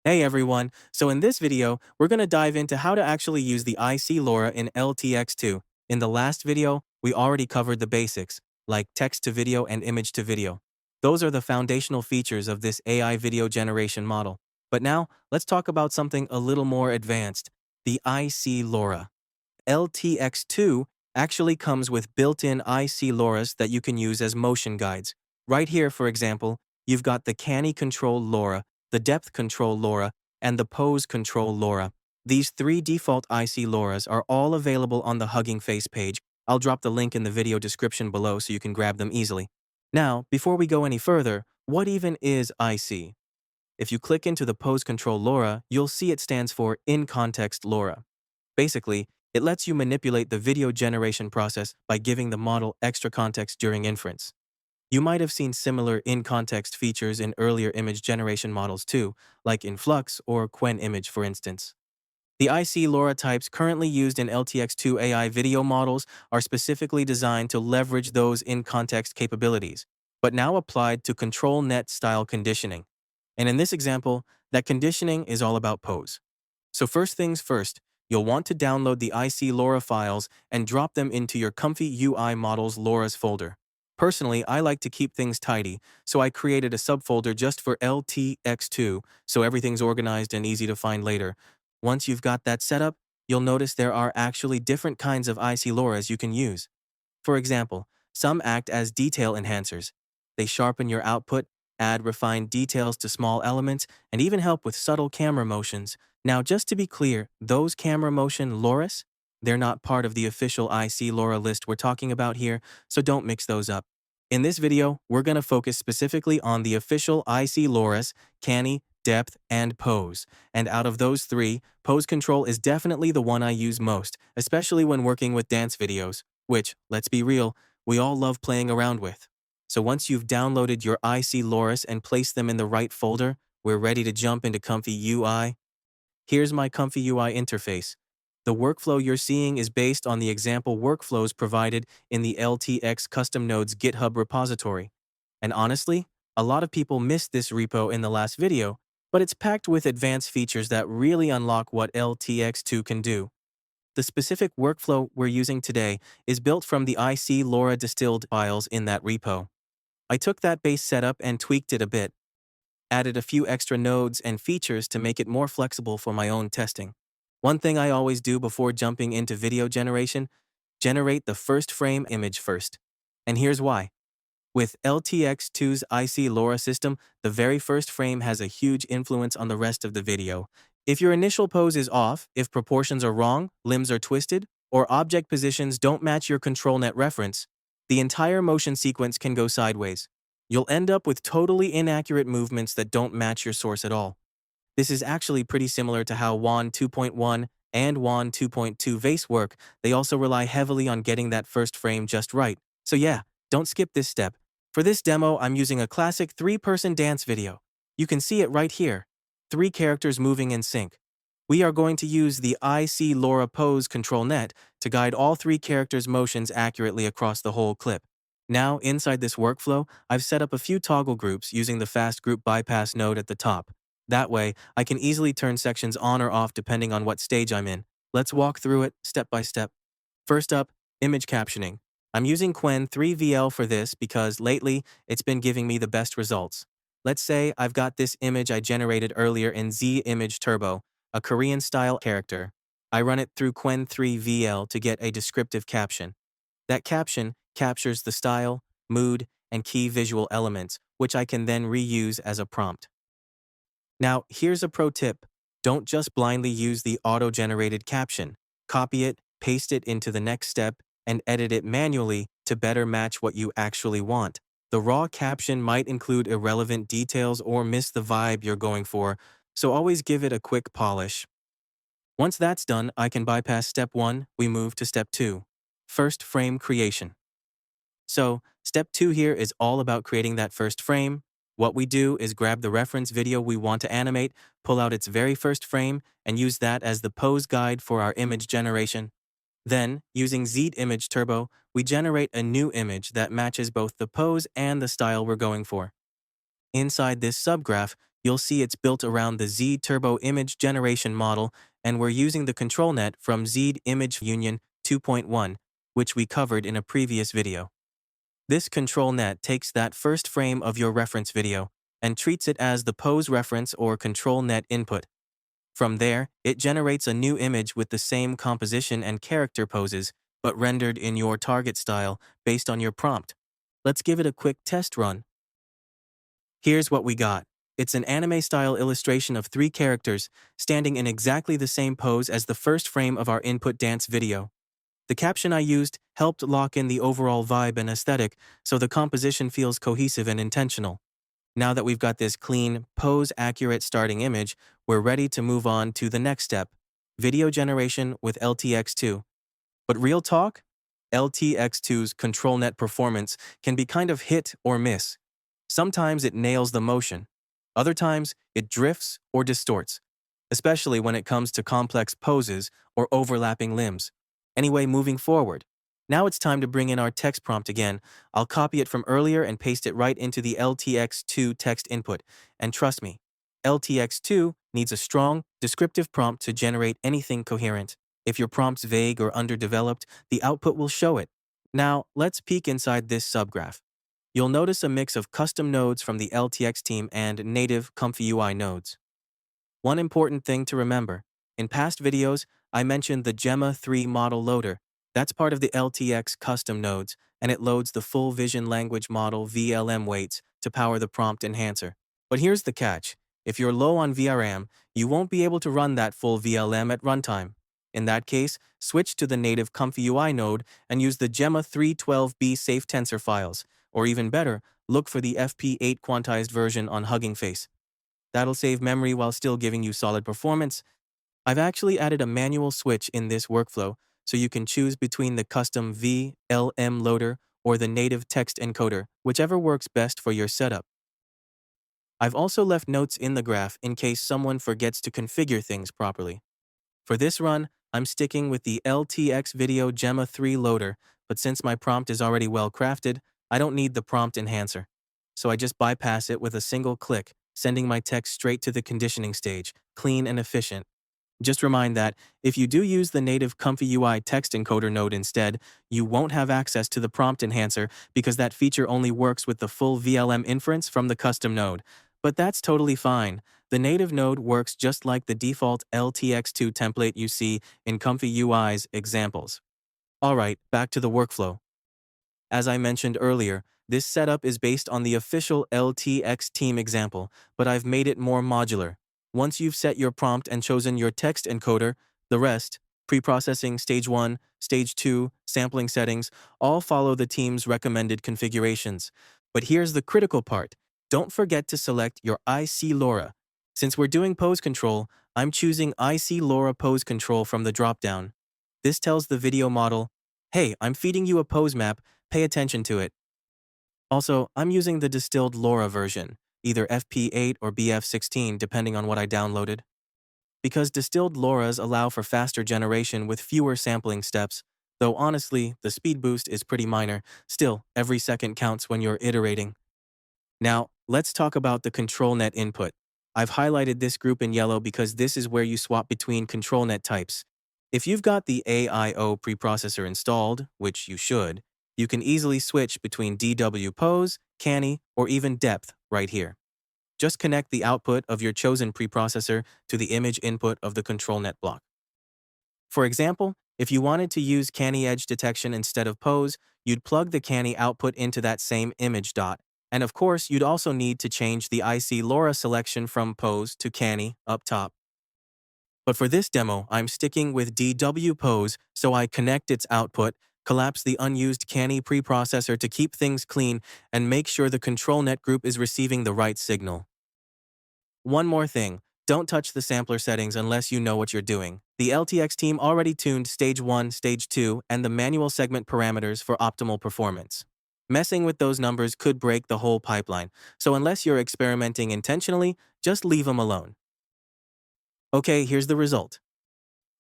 Hey everyone, so in this video, we're going to dive into how to actually use the IC LoRA in LTX2. In the last video, we already covered the basics, like text to video and image to video. Those are the foundational features of this AI video generation model. But now, let's talk about something a little more advanced, the IC LoRA. LTX2 actually comes with built-in IC LoRAs that you can use as motion guides. Right here, for example, you've got the Canny control LoRA, the depth control LoRA, and the pose control LoRA. These three default IC LoRAs are all available on the Hugging Face page. I'll drop the link in the video description below so you can grab them easily. Now, before we go any further, what even is IC? If you click into the pose control LoRA, you'll see it stands for in-context LoRA. Basically, it lets you manipulate the video generation process by giving the model extra context during inference. You might have seen similar in-context features in earlier image generation models too, like in Flux or Qwen Image for instance. The IC LoRA types currently used in LTX2 AI video models are specifically designed to leverage those in-context capabilities, but now applied to ControlNet style conditioning. And in this example, that conditioning is all about pose. So first things first, you'll want to download the IC LoRA files and drop them into your ComfyUI Models LoRAs folder. Personally, I like to keep things tidy, so I created a subfolder just for LTX2 so everything's organized and easy to find later. Once you've got that set up, you'll notice there are actually different kinds of IC LoRAs you can use. For example, some act as detail enhancers. They sharpen your output, add refined details to small elements, and even help with subtle camera motions. Now, just to be clear, those camera motion LoRAs, they're not part of the official IC LoRA list we're talking about here, so don't mix those up. In this video, we're going to focus specifically on the official IC LoRAs, Canny, depth, and pose. And out of those three, pose control is definitely the one I use most, especially when working with dance videos, which, let's be real, we all love playing around with. So once you've downloaded your IC LoRAs and placed them in the right folder, we're ready to jump into ComfyUI. Here's my ComfyUI interface. The workflow you're seeing is based on the example workflows provided in the LTX Custom Nodes GitHub repository. And honestly, a lot of people missed this repo in the last video, but it's packed with advanced features that really unlock what LTX2 can do. The specific workflow we're using today is built from the IC LoRA distilled files in that repo. I took that base setup and tweaked it a bit, added a few extra nodes and features to make it more flexible for my own testing. One thing I always do before jumping into video generation, generate the first frame image first. And here's why. With LTX2's IC LoRA system, the very first frame has a huge influence on the rest of the video. If your initial pose is off, if proportions are wrong, limbs are twisted, or object positions don't match your ControlNet reference, the entire motion sequence can go sideways. You'll end up with totally inaccurate movements that don't match your source at all. This is actually pretty similar to how WAN 2.1 and WAN 2.2 Vace work. They also rely heavily on getting that first frame just right. So yeah, don't skip this step. For this demo, I'm using a classic 3-person dance video. You can see it right here. 3 characters moving in sync. We are going to use the IC LoRA Pose ControlNet to guide all 3 characters' motions accurately across the whole clip. Now, inside this workflow, I've set up a few toggle groups using the Fast Group Bypass node at the top. That way, I can easily turn sections on or off depending on what stage I'm in. Let's walk through it step by step. First up, image captioning. I'm using Qwen 3VL for this because lately, it's been giving me the best results. Let's say I've got this image I generated earlier in Z Image Turbo, a Korean-style character. I run it through Qwen 3VL to get a descriptive caption. That caption captures the style, mood, and key visual elements, which I can then reuse as a prompt. Now, here's a pro tip. Don't just blindly use the auto-generated caption. Copy it, paste it into the next step, and edit it manually to better match what you actually want. The raw caption might include irrelevant details or miss the vibe you're going for, so always give it a quick polish. Once that's done, I can bypass step 1, we move to step 2. First frame creation. So, step 2 here is all about creating that first frame. What we do is grab the reference video we want to animate, pull out its very first frame, and use that as the pose guide for our image generation. Then, using Z Image Turbo, we generate a new image that matches both the pose and the style we're going for. Inside this subgraph, you'll see it's built around the Z Turbo image generation model, and we're using the ControlNet from Z Image Union 2.1, which we covered in a previous video. This ControlNet takes that first frame of your reference video and treats it as the pose reference or ControlNet input. From there, it generates a new image with the same composition and character poses, but rendered in your target style based on your prompt. Let's give it a quick test run. Here's what we got. It's an anime-style illustration of 3 characters standing in exactly the same pose as the first frame of our input dance video. The caption I used helped lock in the overall vibe and aesthetic, so the composition feels cohesive and intentional. Now that we've got this clean, pose-accurate starting image, we're ready to move on to the next step, video generation with LTX2. But real talk, LTX2's ControlNet performance can be kind of hit or miss. Sometimes it nails the motion. Other times, it drifts or distorts, especially when it comes to complex poses or overlapping limbs. Anyway, moving forward. Now it's time to bring in our text prompt again. I'll copy it from earlier and paste it right into the LTX2 text input. And trust me, LTX2 needs a strong, descriptive prompt to generate anything coherent. If your prompt's vague or underdeveloped, the output will show it. Now, let's peek inside this subgraph. You'll notice a mix of custom nodes from the LTX team and native ComfyUI nodes. One important thing to remember, in past videos, I mentioned the Gemma 3 model loader. That's part of the LTX Custom Nodes, and it loads the full vision language model VLM weights to power the prompt enhancer. But here's the catch. If you're low on VRAM, you won't be able to run that full VLM at runtime. In that case, switch to the native ComfyUI node and use the Gemma 312B safe tensor files, or even better, look for the FP8 quantized version on Hugging Face. That'll save memory while still giving you solid performance. I've actually added a manual switch in this workflow, so you can choose between the custom VLM loader or the native text encoder, whichever works best for your setup. I've also left notes in the graph in case someone forgets to configure things properly. For this run, I'm sticking with the LTX Video Gemma 3 loader, but since my prompt is already well crafted, I don't need the prompt enhancer. So I just bypass it with a single click, sending my text straight to the conditioning stage, clean and efficient. Just remind that if you do use the native ComfyUI text encoder node instead, you won't have access to the prompt enhancer because that feature only works with the full VLM inference from the custom node. But that's totally fine. The native node works just like the default LTX2 template you see in ComfyUI's examples. Alright, back to the workflow. As I mentioned earlier, this setup is based on the official LTX team example, but I've made it more modular. Once you've set your prompt and chosen your text encoder, the rest, preprocessing stage 1, stage 2, sampling settings, all follow the team's recommended configurations. But here's the critical part. Don't forget to select your IC LoRA. Since we're doing pose control, I'm choosing IC LoRA pose control from the dropdown. This tells the video model, hey, I'm feeding you a pose map, pay attention to it. Also, I'm using the distilled LoRA version, either FP8 or BF16 depending on what I downloaded. Because distilled LoRAs allow for faster generation with fewer sampling steps, though honestly, the speed boost is pretty minor, still, every second counts when you're iterating. Now, let's talk about the ControlNet input. I've highlighted this group in yellow because this is where you swap between ControlNet types. If you've got the AIO preprocessor installed, which you should, you can easily switch between DW Pose, Canny, or even Depth right here. Just connect the output of your chosen preprocessor to the image input of the ControlNet block. For example, if you wanted to use Canny edge detection instead of Pose, you'd plug the Canny output into that same image dot. And of course, you'd also need to change the IC LoRA selection from Pose to Canny up top. But for this demo, I'm sticking with DW Pose, so I connect its output, collapse the unused Canny preprocessor to keep things clean, and make sure the ControlNet group is receiving the right signal. One more thing, don't touch the sampler settings unless you know what you're doing. The LTX team already tuned stage 1, stage 2, and the manual segment parameters for optimal performance. Messing with those numbers could break the whole pipeline, so unless you're experimenting intentionally, just leave them alone. Okay, here's the result.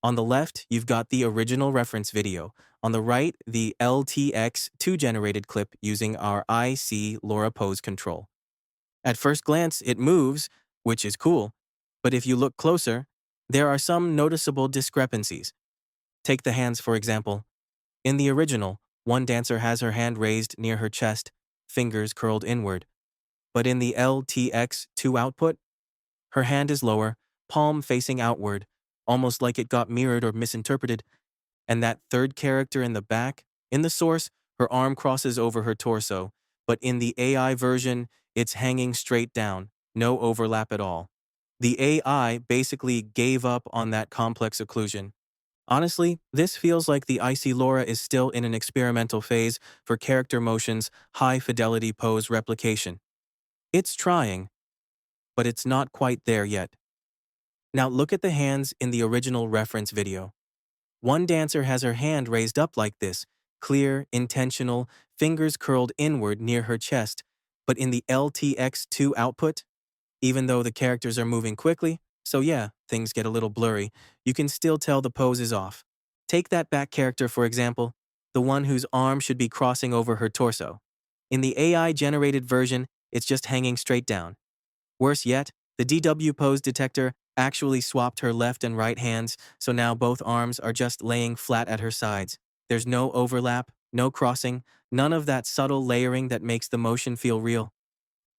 On the left, you've got the original reference video. On the right, the LTX2 generated clip using our IC LoRA pose control. At first glance, it moves, which is cool. But if you look closer, there are some noticeable discrepancies. Take the hands, for example. In the original, one dancer has her hand raised near her chest, fingers curled inward. But in the LTX2 output, her hand is lower, palm facing outward, almost like it got mirrored or misinterpreted. And that third character in the back, in the source, her arm crosses over her torso, but in the AI version, it's hanging straight down, no overlap at all. The AI basically gave up on that complex occlusion. Honestly, this feels like the IC LoRA is still in an experimental phase for character motion's high-fidelity pose replication. It's trying, but it's not quite there yet. Now look at the hands in the original reference video. One dancer has her hand raised up like this, clear, intentional, fingers curled inward near her chest, but in the LTX2 output, even though the characters are moving quickly, so yeah, things get a little blurry, you can still tell the pose is off. Take that back character, for example, the one whose arm should be crossing over her torso. In the AI-generated version, it's just hanging straight down. Worse yet, the DW pose detector actually swapped her left and right hands, so now both arms are just laying flat at her sides. There's no overlap, no crossing, none of that subtle layering that makes the motion feel real.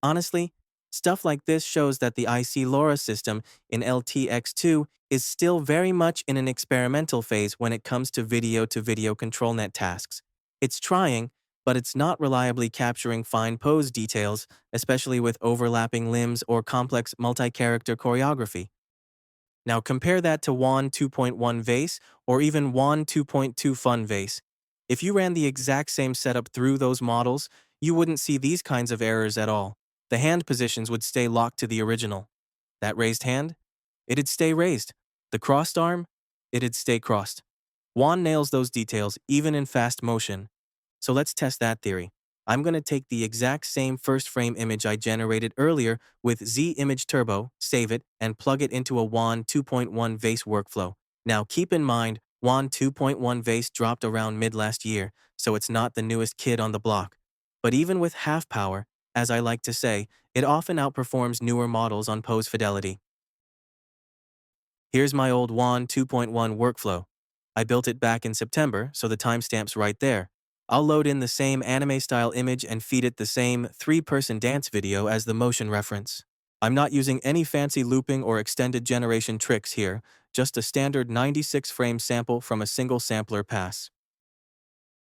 Honestly, stuff like this shows that the IC LoRA system in LTX2 is still very much in an experimental phase when it comes to video-to-video ControlNet tasks. It's trying, but it's not reliably capturing fine pose details, especially with overlapping limbs or complex multi-character choreography. Now compare that to WAN 2.1 Vace or even WAN 2.2 Fun Vace. If you ran the exact same setup through those models, you wouldn't see these kinds of errors at all. The hand positions would stay locked to the original. That raised hand? It'd stay raised. The crossed arm? It'd stay crossed. WAN nails those details even in fast motion. So let's test that theory. I'm going to take the exact same first frame image I generated earlier with Z Image Turbo, save it, and plug it into a WAN 2.1 Vace workflow. Now keep in mind, WAN 2.1 Vace dropped around mid last year, so it's not the newest kid on the block. But even with half power, as I like to say, it often outperforms newer models on pose fidelity. Here's my old WAN 2.1 workflow. I built it back in September, so the timestamp's right there. I'll load in the same anime-style image and feed it the same 3-person dance video as the motion reference. I'm not using any fancy looping or extended generation tricks here, just a standard 96-frame sample from a single sampler pass.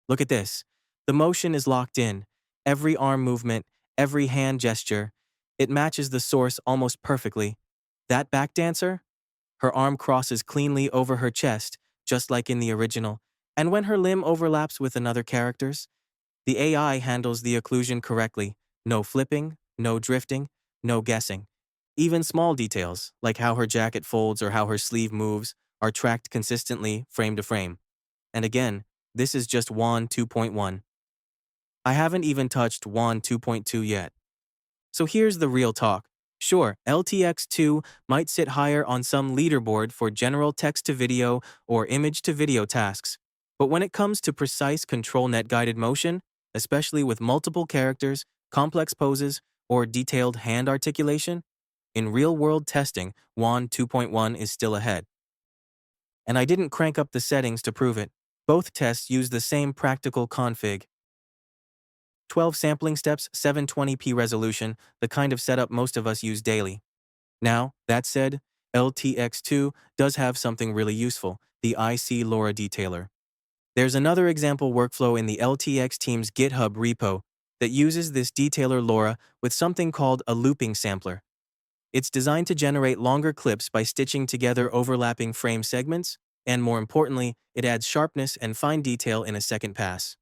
Look at this. The motion is locked in. Every arm movement, every hand gesture. It matches the source almost perfectly. That back dancer? Her arm crosses cleanly over her chest, just like in the original, and when her limb overlaps with another character's, the AI handles the occlusion correctly. No flipping, no drifting, no guessing. Even small details, like how her jacket folds or how her sleeve moves, are tracked consistently frame to frame. And again, this is just WAN 2.1. I haven't even touched WAN 2.2 yet. So here's the real talk. Sure, LTX2 might sit higher on some leaderboard for general text-to-video or image-to-video tasks, but when it comes to precise ControlNet guided motion, especially with multiple characters, complex poses, or detailed hand articulation, in real-world testing, WAN 2.1 is still ahead. And I didn't crank up the settings to prove it. Both tests use the same practical config. 12 sampling steps, 720p resolution, the kind of setup most of us use daily. Now, that said, LTX2 does have something really useful, the IC LoRA detailer. There's another example workflow in the LTX team's GitHub repo that uses this detailer LoRA with something called a looping sampler. It's designed to generate longer clips by stitching together overlapping frame segments, and more importantly, it adds sharpness and fine detail in a second pass.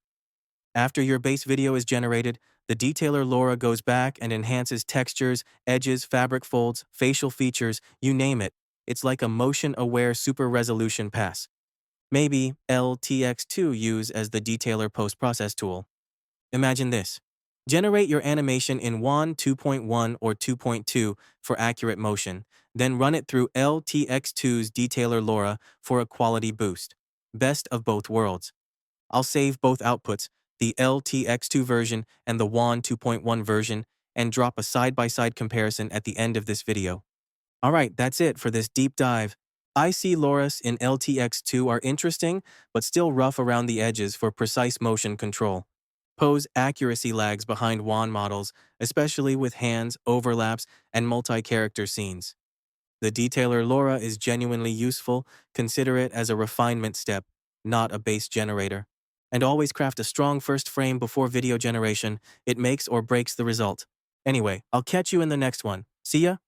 After your base video is generated, the detailer LoRA goes back and enhances textures, edges, fabric folds, facial features, you name it. It's like a motion-aware super-resolution pass. Maybe LTX2 use as the detailer post-process tool. Imagine this. Generate your animation in WAN 2.1 or 2.2 for accurate motion, then run it through LTX2's detailer LoRA for a quality boost. Best of both worlds. I'll save both outputs, the LTX2 version and the WAN 2.1 version, and drop a side-by-side comparison at the end of this video. Alright, that's it for this deep dive. IC LoRAs in LTX2 are interesting, but still rough around the edges for precise motion control. Pose accuracy lags behind WAN models, especially with hands, overlaps, and multi-character scenes. The detailer LoRa is genuinely useful. Consider it as a refinement step, not a base generator. And always craft a strong first frame before video generation. It makes or breaks the result. Anyway, I'll catch you in the next one. See ya!